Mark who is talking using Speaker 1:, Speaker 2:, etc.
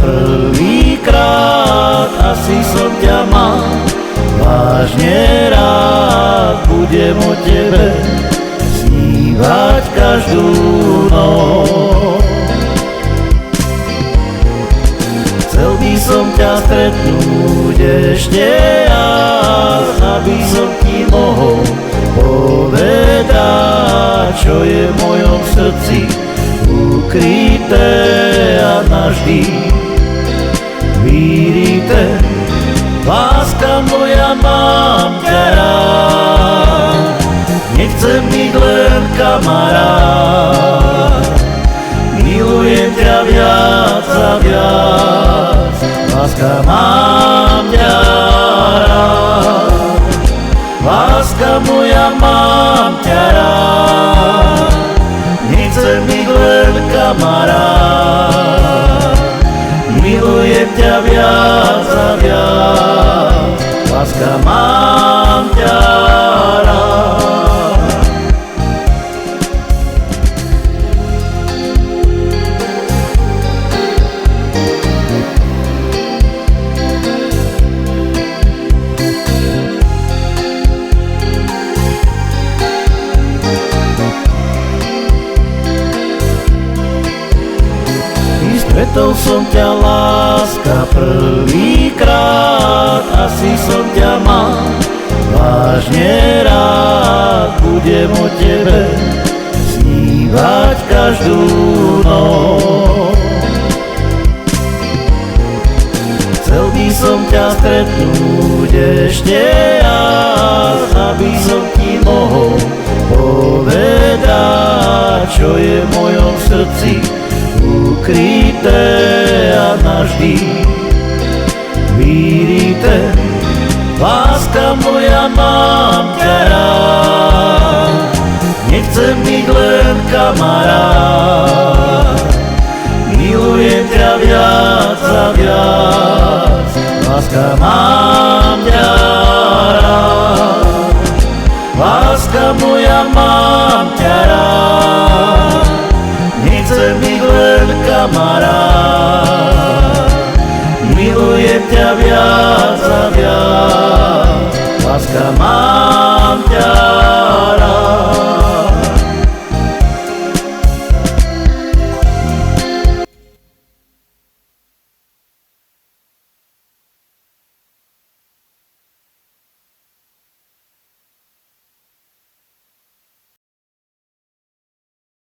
Speaker 1: prvýkrát, asi som ťa mal vážne rád, budem o tebe snívať každú noc. Chcel by som ťa stretnúť ešte raz, aby som ti mohol povedať, čo je v mojom srdci ukryté a navždy vyrité. Láska moja, mám ťa rád, nechcem byť len kamarát, milujem ťa viac a viac. Láska, mám ťa rád, láska moja, mám ťa rád, nechcem byť len kamarát, milujem ťa viac a viac. Láska, mám ťa rád. Stretol som ťa, láska, prvýkrát, asi som ťa mal vážne rád, budem o tebe snívať každú noc. Chcel by som ťa stretnúť ešte raz, aby som ti mohol povedať, čo je v mojom srdci ukryté a navždy vyrité. Láska moja, mám ťa rád, nechcem byť len kamarát, milujem ťa viac a viac. Láska, mám ťa rád, láska moja, mám ťa rád, nechcem byť len kamarát, milujem ťa viac a viac. Láska, mám